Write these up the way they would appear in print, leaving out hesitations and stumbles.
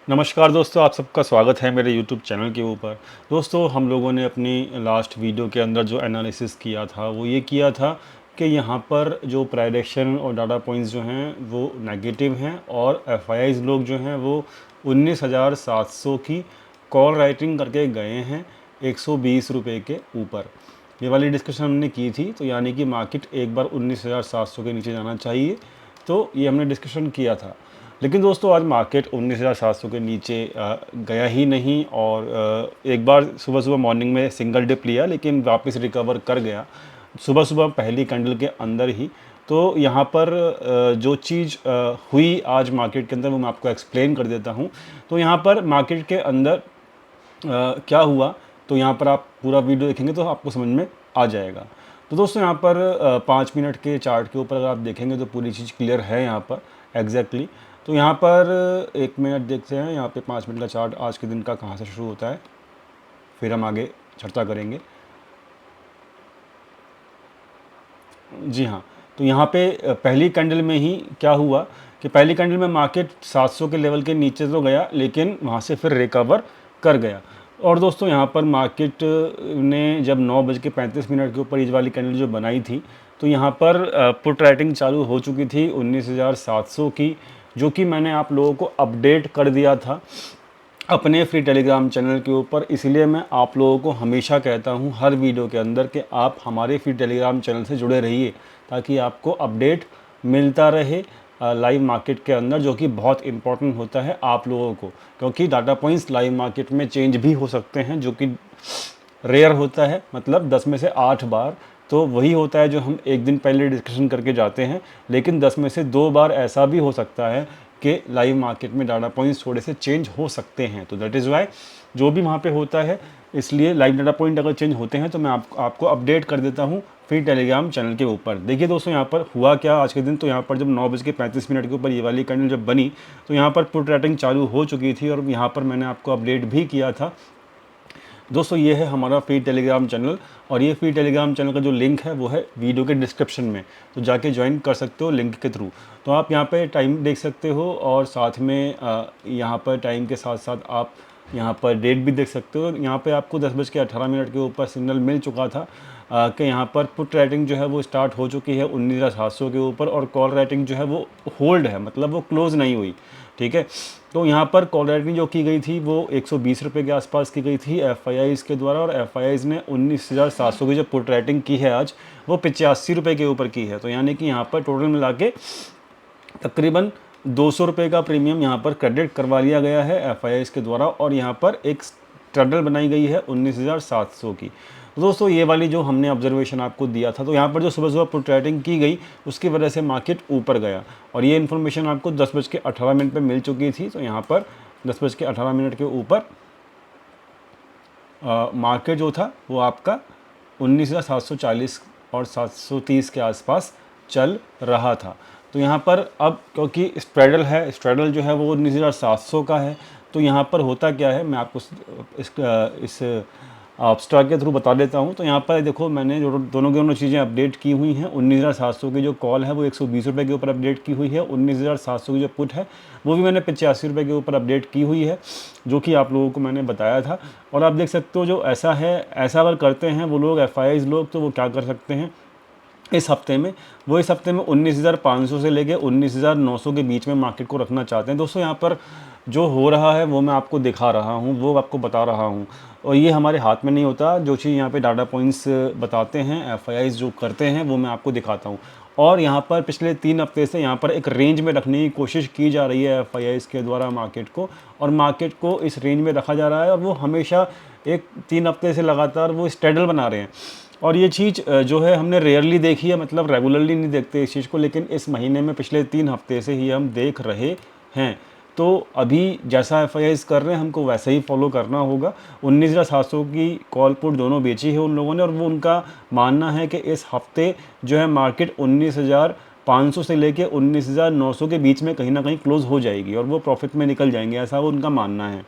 नमस्कार दोस्तों, आप सबका स्वागत है मेरे YouTube चैनल के ऊपर। दोस्तों, हम लोगों ने अपनी लास्ट वीडियो के अंदर जो एनालिसिस किया था वो ये किया था कि यहाँ पर जो प्राइडिक्शन और डाटा पॉइंट्स जो हैं वो नेगेटिव हैं और एफआईआईज़ लोग जो हैं वो 19,700 की कॉल राइटिंग करके गए हैं 120 रुपये के ऊपर। ये वाली डिस्कशन हमने की थी, तो यानी कि मार्केट एक बार 19,700 के नीचे जाना चाहिए, तो ये हमने डिस्कशन किया था। लेकिन दोस्तों आज मार्केट 19,700 के नीचे गया ही नहीं और एक बार सुबह सुबह मॉर्निंग में सिंगल डिप लिया लेकिन वापस रिकवर कर गया सुबह सुबह पहली कैंडल के अंदर ही। तो यहाँ पर जो चीज़ हुई आज मार्केट के अंदर वो मैं आपको एक्सप्लेन कर देता हूँ। तो यहाँ पर मार्केट के अंदर क्या हुआ, तो यहाँ पर आप पूरा वीडियो देखेंगे तो आपको समझ में आ जाएगा। तो दोस्तों यहाँ पर 5 मिनट के चार्ट के ऊपर अगर आप देखेंगे तो पूरी चीज़ क्लियर है यहाँ पर एग्जैक्टली। तो यहाँ पर 1 मिनट देखते हैं, यहाँ पे 5 मिनट का चार्ट आज के दिन का कहाँ से शुरू होता है, फिर हम आगे चर्चा करेंगे। जी हाँ, तो यहाँ पे पहली कैंडल में ही क्या हुआ कि पहली कैंडल में मार्केट 700 के लेवल के नीचे तो गया लेकिन वहाँ से फिर रिकवर कर गया। और दोस्तों यहाँ पर मार्केट ने जब 9:35 के ऊपर ये वाली कैंडल जो बनाई थी, तो यहाँ पर पुट राइटिंग चालू हो चुकी थी 19,700 की, जो कि मैंने आप लोगों को अपडेट कर दिया था अपने फ्री टेलीग्राम चैनल के ऊपर। इसलिए मैं आप लोगों को हमेशा कहता हूं हर वीडियो के अंदर कि आप हमारे फ्री टेलीग्राम चैनल से जुड़े रहिए ताकि आपको अपडेट मिलता रहे लाइव मार्केट के अंदर, जो कि बहुत इंपॉर्टेंट होता है आप लोगों को, क्योंकि डाटा पॉइंट्स लाइव मार्केट में चेंज भी हो सकते हैं, जो कि रेयर होता है। मतलब 10 में से 8 बार तो वही होता है जो हम एक दिन पहले डिस्कशन करके जाते हैं, लेकिन 10 में से 2 बार ऐसा भी हो सकता है कि लाइव मार्केट में डाटा पॉइंट्स थोड़े से चेंज हो सकते हैं। तो दैट इज़ वाई जो भी वहाँ पे होता है, इसलिए लाइव डाटा पॉइंट अगर चेंज होते हैं तो मैं आपको अपडेट कर देता हूँ फ्री टेलीग्राम चैनल के ऊपर। देखिए दोस्तों, यहाँ पर हुआ क्या आज के दिन, तो यहाँ पर जब 9:35 के ऊपर ये वाली कैंडल जब बनी तो यहाँ पर पुट राइटिंग चालू हो चुकी थी और यहाँ पर मैंने आपको अपडेट भी किया था। दोस्तों ये है हमारा फ्री टेलीग्राम चैनल और ये फ्री टेलीग्राम चैनल का जो लिंक है वो है वीडियो के डिस्क्रिप्शन में, तो जाके ज्वाइन कर सकते हो लिंक के थ्रू। तो आप यहाँ पे टाइम देख सकते हो और साथ में यहाँ पर टाइम के साथ साथ आप यहाँ पर डेट भी देख सकते हो। यहाँ पे आपको 10:18 के ऊपर सिग्नल मिल चुका था कि यहाँ पर पुट राइटिंग जो है वो स्टार्ट हो चुकी है 19,700 के ऊपर और कॉल राइटिंग जो है वो होल्ड है, मतलब वो क्लोज़ नहीं हुई। ठीक है, तो यहाँ पर कॉल राइटिंग जो की गई थी वो 120 रुपये के आसपास की गई थी एफआईआईज़ के द्वारा, और एफआईआईज़ ने 19,700 की जो पुट राइटिंग की है आज वो 85 रुपये के ऊपर की है। तो यानी कि यहाँ पर टोटल मिला के तकरीबन 200 रुपये का प्रीमियम यहाँ पर क्रेडिट करवा लिया गया है एफआईआईज़ के द्वारा, और यहाँ पर एक स्ट्रगल बनाई गई है 19,700 की। तो दोस्तों ये वाली जो हमने ऑब्जर्वेशन आपको दिया था, तो यहाँ पर जो सुबह सुबह पुट राइटिंग की गई उसकी वजह से मार्केट ऊपर गया, और ये इन्फॉर्मेशन आपको 10:18 पे मिल चुकी थी। तो यहाँ पर 10:18 के ऊपर मार्केट जो था वो आपका 19,740 और 730 के आसपास चल रहा था। तो यहाँ पर अब क्योंकि स्ट्रेडल है, स्ट्रेडल जो है वो 19,700 का है, तो यहाँ पर होता क्या है मैं आपको इस स्टॉक के थ्रू बता देता हूँ। तो यहाँ पर देखो मैंने जो दोनों की दोनों चीज़ें अपडेट की हुई हैं। 19,700 की जो कॉल है वो 120 रुपये के ऊपर अपडेट की हुई है, 19,700 की जो पुट है वो भी मैंने 85 रुपये के ऊपर अपडेट की हुई है, जो कि आप लोगों को मैंने बताया था। और आप देख सकते हो जो ऐसा है, ऐसा अगर करते हैं वो लोग एफआईआईज़ लोग, तो वो क्या कर सकते हैं इस हफ्ते में, वो इस हफ्ते में 19,500 से लेके 19,900 के बीच में मार्केट को रखना चाहते हैं। दोस्तों यहाँ पर जो हो रहा है वो मैं आपको दिखा रहा हूँ, वो आपको बता रहा हूँ, और ये हमारे हाथ में नहीं होता। जो चीज़ यहाँ पे डाटा पॉइंट्स बताते हैं एफआईआईज़ जो करते हैं वो मैं आपको दिखाता हूँ। और यहाँ पर पिछले 3 हफ्ते से यहाँ पर एक रेंज में रखने की कोशिश की जा रही है एफआईआईज़ के द्वारा मार्केट को, और मार्केट को इस रेंज में रखा जा रहा है, और वो हमेशा एक 3 हफ्ते से लगातार वो स्टेडल बना रहे हैं। और ये चीज़ जो है हमने रेयरली देखी है, मतलब रेगुलरली नहीं देखते इस चीज़ को, लेकिन इस महीने में पिछले 3 हफ्ते से ही हम देख रहे हैं। तो अभी जैसा एफआईआईज़ कर रहे हैं हमको वैसे ही फॉलो करना होगा। 19,700 की कॉल पुट दोनों बेची है उन लोगों ने, और वो उनका मानना है कि इस हफ्ते जो है मार्केट 19,500 से लेके 19,900 के बीच में कहीं ना कहीं क्लोज़ हो जाएगी और वो प्रॉफिट में निकल जाएंगे, ऐसा वो उनका मानना है।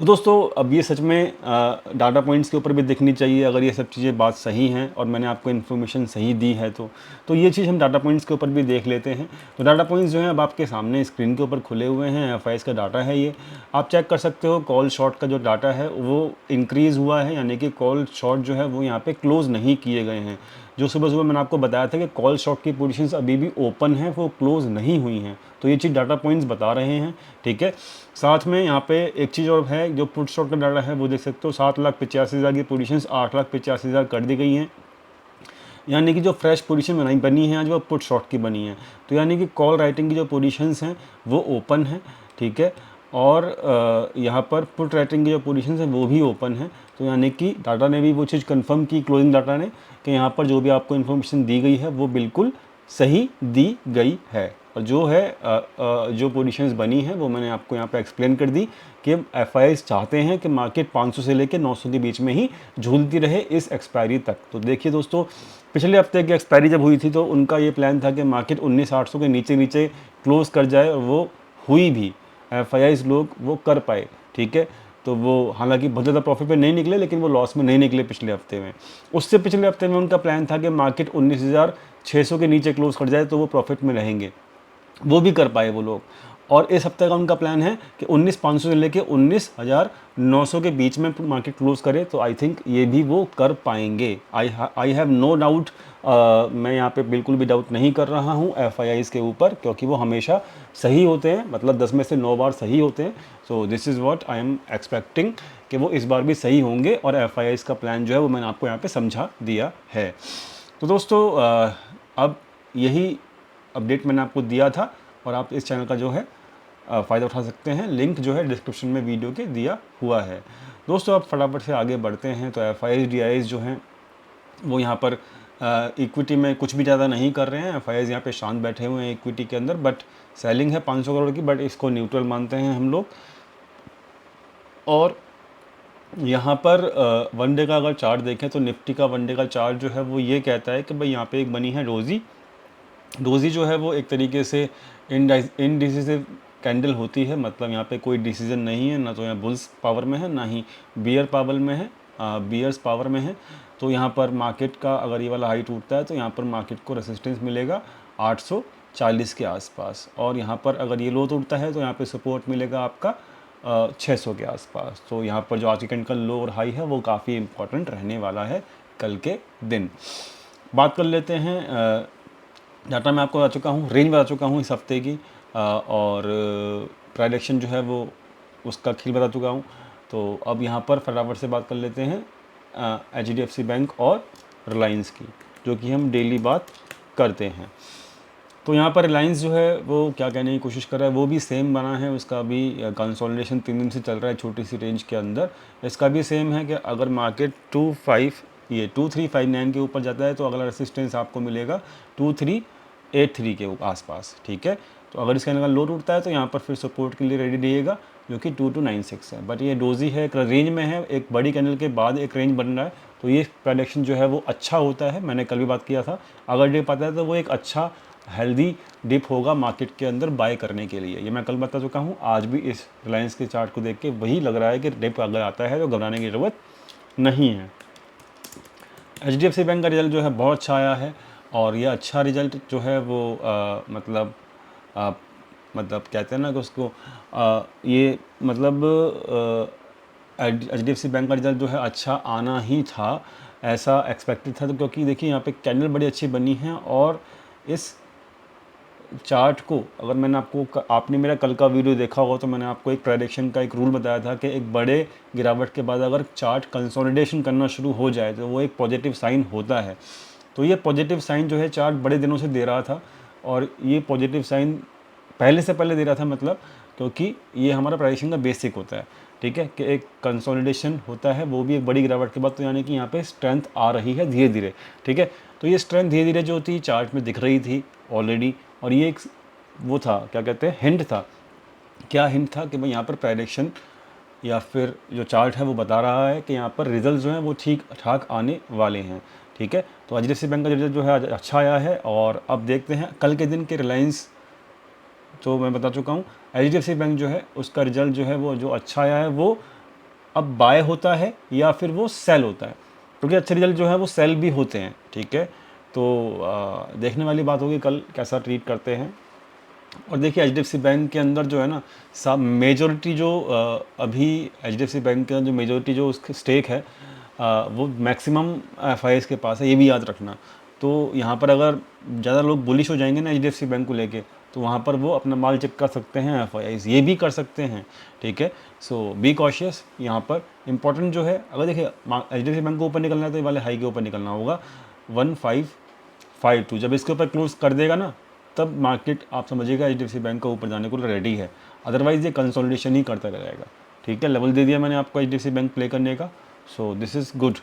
तो दोस्तों अब ये सच में डाटा पॉइंट्स के ऊपर भी देखनी चाहिए, अगर ये सब चीज़ें बात सही हैं और मैंने आपको इन्फॉर्मेशन सही दी है तो ये चीज़ हम डाटा पॉइंट्स के ऊपर भी देख लेते हैं। तो डाटा पॉइंट्स जो हैं अब आपके सामने स्क्रीन के ऊपर खुले हुए हैं, एफआईएस का डाटा है ये, आप चेक कर सकते हो। कॉल शॉट का जो डाटा है वो इंक्रीज़ हुआ है, यानी कि कॉल शॉट जो है वो यहाँ पे क्लोज़ नहीं किए गए हैं। जो सुबह सुबह मैंने आपको बताया था कि कॉल शॉट की पोजीशंस अभी भी ओपन हैं, वो क्लोज़ नहीं हुई हैं, तो ये चीज़ डाटा पॉइंट्स बता रहे हैं, ठीक है। साथ में यहाँ पे एक चीज़ और है, जो पुट शॉट का डाटा है वो देख सकते हो, 7,85,000 की पोजीशंस 8,85,000 कर दी गई हैं, यानी कि जो फ्रेश पोजीशन बनी है आज वो पुट शॉट की बनी है। तो यानी कि कॉल राइटिंग की जो पोजीशंस हैं वो ओपन है, ठीक है, और यहाँ पर पुट राइटिंग की जो पोजीशंस हैं वो भी ओपन है। तो यानी कि डाटा ने भी वो चीज़ कंफर्म की, क्लोजिंग डाटा ने, कि यहाँ पर जो भी आपको इन्फॉर्मेशन दी गई है वो बिल्कुल सही दी गई है। और जो है जो पोजीशंस बनी हैं वो मैंने आपको यहाँ पे एक्सप्लेन कर दी कि एफआईआईज़ चाहते हैं कि मार्केट 500 से लेकर 900 के बीच में ही झूलती रहे इस एक्सपायरी तक। तो देखिए दोस्तों, पिछले हफ्ते की एक्सपायरी जब हुई थी तो उनका ये प्लान था कि मार्केट 19,800 के नीचे नीचे क्लोज़ कर जाए, और वो हुई भी, एफआईआईज़ लोग वो कर पाए, ठीक है। तो वो हालांकि बहुत ज़्यादा प्रॉफिट पे नहीं निकले, लेकिन वो लॉस में नहीं निकले पिछले हफ्ते में। उससे पिछले हफ्ते में उनका प्लान था कि मार्केट 19,600 के नीचे क्लोज कर जाए तो वो प्रॉफिट में रहेंगे, वो भी कर पाए वो लोग। और इस हफ्ते का उनका प्लान है कि 19,500 से लेके 19,900 के बीच में मार्केट क्लोज करे, तो आई थिंक ये भी वो कर पाएंगे। आई हैव नो डाउट, मैं यहाँ पे बिल्कुल भी डाउट नहीं कर रहा हूँ एफआईआईज़ के ऊपर, क्योंकि वो हमेशा सही होते हैं, मतलब 10 में से 9 बार सही होते हैं। So this is what I am expecting कि वो इस बार भी सही होंगे, और एफआईआईज़ का प्लान जो है वो मैंने आपको यहाँ पे समझा दिया है। तो दोस्तों अब यही अपडेट मैंने आपको दिया था, और आप इस चैनल का जो है फ़ायदा उठा सकते हैं। लिंक जो है डिस्क्रिप्शन में वीडियो के दिया हुआ है। दोस्तों अब फटाफट से आगे बढ़ते हैं। तो एफआईआईज़ डीआईज़ जो हैं वो यहाँ पर इक्विटी में कुछ भी ज़्यादा नहीं कर रहे हैं। एफआईआईज़ यहाँ पे शांत बैठे हुए हैं इक्विटी के अंदर, बट सेलिंग है 500 करोड़ की, बट इसको न्यूट्रल मानते हैं हम लोग। और यहाँ पर वन डे का अगर चार्ट देखें तो निफ्टी का वन डे का चार्ट जो है वो ये कहता है कि भाई यहाँ पे एक बनी है डोजी जो है वो एक तरीके से इनडिसिसिव कैंडल होती है, मतलब यहाँ पे कोई डिसीजन नहीं है, ना तो यहाँ बुल्स पावर में है ना ही बियर पावर में है, बियर्स पावर में है। तो यहाँ पर मार्केट का अगर ये वाला हाई टूटता है तो यहाँ पर मार्केट को रेसिस्टेंस मिलेगा 840 के आसपास, और यहाँ पर अगर ये लो टूटता है तो यहाँ पे सपोर्ट मिलेगा आपका 600 के आसपास। तो यहाँ पर जो आज की का लो और हाई है वो काफ़ी इंपॉर्टेंट रहने वाला है कल के दिन। बात कर लेते हैं, डाटा मैं आपको बता चुका हूँ, रेंज बता चुका हूँ इस हफ्ते की, और प्राइडेक्शन जो है वो उसका खील बता चुका हूँ। तो अब यहाँ पर फटाफट से बात कर लेते हैं HDFC बैंक और रिलायंस की, जो कि हम डेली बात करते हैं। तो यहाँ पर रिलायंस जो है वो क्या कहने की कोशिश कर रहा है, वो भी सेम बना है, उसका भी कंसोलिडेशन 3 दिन से चल रहा है छोटी सी रेंज के अंदर। इसका भी सेम है कि अगर मार्केट 2359 के ऊपर जाता है तो अगला रेसिस्टेंस आपको मिलेगा 2383 के आसपास, ठीक है। तो अगर इसका लो टूटता है तो यहाँ पर फिर सपोर्ट के लिए रेडी रहिएगा, जो कि 2296 है। बट ये डोजी है, एक रेंज में है, एक बड़ी कैंडल के बाद एक रेंज बन रहा है, तो ये प्रेडिक्शन जो है वो अच्छा होता है। मैंने कल भी बात किया था, अगर डिप आता है तो वो एक अच्छा हेल्दी डिप होगा मार्केट के अंदर बाय करने के लिए, ये मैं कल बता चुका हूँ। आज भी इस रिलायंस के चार्ट को देख के वही लग रहा है कि डिप अगर आता है तो घबराने की ज़रूरत नहीं है। HDFC बैंक का रिजल्ट जो है बहुत अच्छा आया है, और ये अच्छा रिजल्ट जो है वो मतलब कहते हैं ना कि उसको ये मतलब HDFC बैंक का रिजल्ट जो है अच्छा आना ही था, ऐसा एक्सपेक्टेड था। तो क्योंकि देखिए यहाँ पे कैंडल बड़ी अच्छी बनी है, और इस चार्ट को अगर मैंने आपने मेरा कल का वीडियो देखा होगा तो मैंने आपको एक प्रेडिक्शन का एक रूल बताया था कि एक बड़े गिरावट के बाद अगर चार्ट कंसोलिडेशन करना शुरू हो जाए तो वो एक पॉजिटिव साइन होता है। तो ये पॉजिटिव साइन जो है चार्ट बड़े दिनों से दे रहा था, और ये पॉजिटिव साइन पहले से पहले दे रहा था, मतलब क्योंकि ये हमारा प्रेडिक्शन का बेसिक होता है, ठीक है, कि एक कंसोलिडेशन होता है वो भी एक बड़ी गिरावट के बाद। तो यानी कि यहाँ पे स्ट्रेंथ आ रही है धीरे धीरे, ठीक है। तो ये स्ट्रेंथ धीरे धीरे जो थी चार्ट में दिख रही थी ऑलरेडी, और ये एक वो था, क्या कहते हैं, हिंट था। क्या हिंट था कि भाई यहाँ पर प्रेडिक्शन या फिर जो चार्ट है वो बता रहा है कि यहाँ पर रिजल्ट जो हैं वो ठीक ठाक आने वाले हैं, ठीक है। तो HDFC बैंक का रिजल्ट जो है आज अच्छा आया है, और अब देखते हैं कल के दिन के रिलायंस, तो मैं बता चुका हूँ HDFC बैंक जो है उसका रिजल्ट जो है वो जो अच्छा आया है वो अब बाय होता है या फिर वो सेल होता है, क्योंकि अच्छे रिजल्ट जो है वो सेल भी होते हैं, ठीक है। तो देखने वाली बात होगी कल कैसा ट्रीट करते हैं। और देखिए एचडीएफसी बैंक के अंदर जो है ना, सब मेजोरिटी जो अभी एचडीएफसी बैंक के अंदर जो मेजोरिटी जो उसकी स्टेक है वो मैक्सिमम एफआईएस के पास है, ये भी याद रखना। तो यहाँ पर अगर ज़्यादा लोग बुलिश हो जाएंगे ना एचडीएफसी बैंक को लेके, तो वहाँ पर वो अपना माल चेक कर सकते हैं, एफआईआईस ये भी कर सकते हैं, ठीक है। सो बी कॉशियस यहाँ पर। इंपॉर्टेंट जो है, अगर देखिए एचडीएफसी बैंक को ऊपर निकलना है तो ये वाले हाई के ऊपर निकलना होगा 1552। जब इसके ऊपर क्लोज कर देगा ना, तब मार्केट आप समझिएगा एचडीएफसी बैंक का ऊपर जाने को रेडी है, अदरवाइज ये कंसोलिडेशन ही करता रहेगा, ठीक है। लेवल दे दिया मैंने आपको एचडीएफसी बैंक प्ले करने का। सो दिस इज़ गुड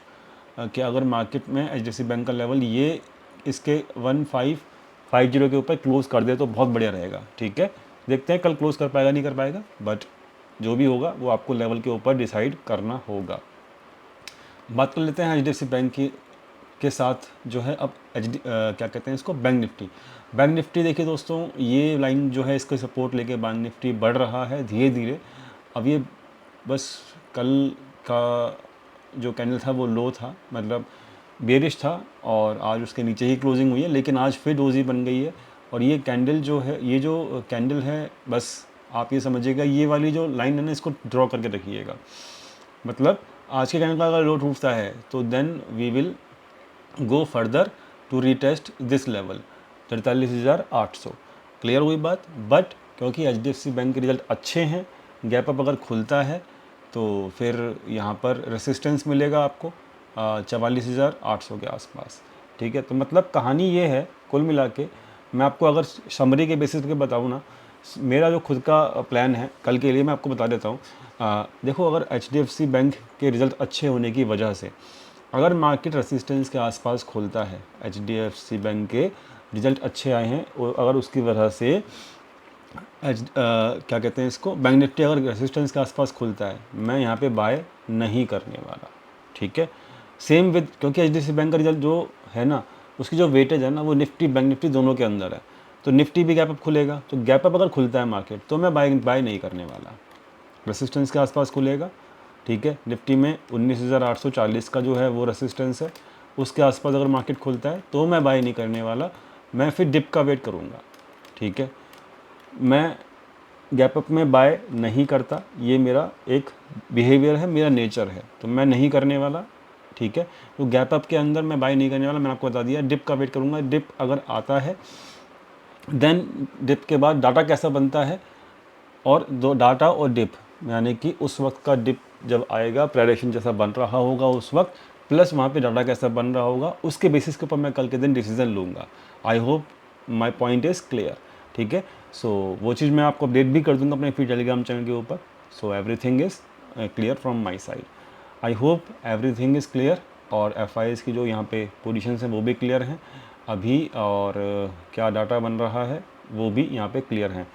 कि अगर मार्केट में एचडीएफसी बैंक का लेवल ये इसके 1550 के ऊपर क्लोज कर दे तो बहुत बढ़िया रहेगा, ठीक है। देखते हैं कल क्लोज कर पाएगा नहीं कर पाएगा, बट जो भी होगा वो आपको लेवल के ऊपर डिसाइड करना होगा। बात कर लेते हैं एचडीएफसी बैंक की के साथ जो है अब क्या कहते हैं इसको, बैंक निफ्टी। बैंक निफ्टी देखिए दोस्तों, ये लाइन जो है इसको सपोर्ट लेके बैंक निफ्टी बढ़ रहा है धीरे धीरे। अब ये बस कल का जो कैंडल था वो लो था, मतलब बेरिश था, और आज उसके नीचे ही क्लोजिंग हुई है, लेकिन आज फिर डोजी बन गई है। और ये कैंडल जो है, ये जो कैंडल है, बस आप ये समझिएगा ये वाली जो लाइन है ना, इसको ड्रॉ करके रखिएगा। मतलब आज के कैंडल का अगर लो टूटता है तो then we will go further to retest this level 43,800। Clear हुई बात। बट क्योंकि एचडीएफसी बैंक के रिजल्ट अच्छे हैं, गैप अप अगर खुलता है तो फिर यहाँ पर रेसिस्टेंस मिलेगा आपको 44,800 के आसपास, ठीक है। तो मतलब कहानी ये है कुल मिला के, मैं आपको अगर समरी के बेसिस पे बताऊँ ना, मेरा जो खुद का प्लान है कल के लिए मैं आपको बता देता हूँ। देखो, अगर एचडीएफसी बैंक के रिज़ल्ट अच्छे होने की वजह से अगर मार्केट रेसिस्टेंस के आसपास खुलता है, एचडीएफसी बैंक के रिज़ल्ट अच्छे आए हैं और अगर उसकी वजह से क्या कहते हैं इसको, बैंक निफ्टी अगर रेसिस्टेंस के आसपास खुलता है, मैं यहाँ पे बाय नहीं करने वाला, ठीक है। सेम विद, क्योंकि एचडीएफसी बैंक का रिजल्ट जो है ना, उसकी जो वेटेज है ना, वो निफ्टी बैंक निफ्टी दोनों के अंदर है। तो निफ्टी भी गैप अप खुलेगा, तो गैप अप अगर खुलता है मार्केट तो मैं बाय नहीं करने वाला। रेसिस्टेंस के आसपास खुलेगा, ठीक है। निफ्टी में 19,840 का जो है वो रेसिस्टेंस है, उसके आसपास अगर मार्केट खुलता है तो मैं बाय नहीं करने वाला, मैं फिर डिप का वेट करूँगा, ठीक है। मैं गैप अप में बाय नहीं करता, ये मेरा एक बिहेवियर है, मेरा नेचर है, तो मैं नहीं करने वाला, ठीक है। तो गैप अप के अंदर मैं बाय नहीं करने वाला, मैंने आपको बता दिया। डिप का वेट करूँगा, डिप अगर आता है देन डिप के बाद डाटा कैसा बनता है, और दो डाटा और डिप, यानी कि उस वक्त का डिप जब आएगा प्रेडिक्शन जैसा बन रहा होगा उस वक्त, प्लस वहाँ पे डाटा कैसा बन रहा होगा, उसके बेसिस के ऊपर मैं कल के दिन डिसीजन लूँगा। I hope my point is clear, ठीक है। सो वो चीज़ मैं आपको अपडेट भी कर दूँगा अपने फिर टेलीग्राम चैनल के ऊपर। So everything is clear from my side. I hope everything is clear, और एफआईएस की जो यहाँ पे पोजीशंस हैं वो भी क्लियर हैं अभी, और क्या डाटा बन रहा है वो भी यहाँ पे क्लियर हैं।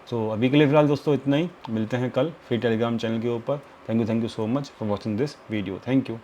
सो अभी के लिए फ़िलहाल दोस्तों इतना ही, मिलते हैं कल फिर टेलीग्राम चैनल के ऊपर। Thank you so much for watching this video. Thank you.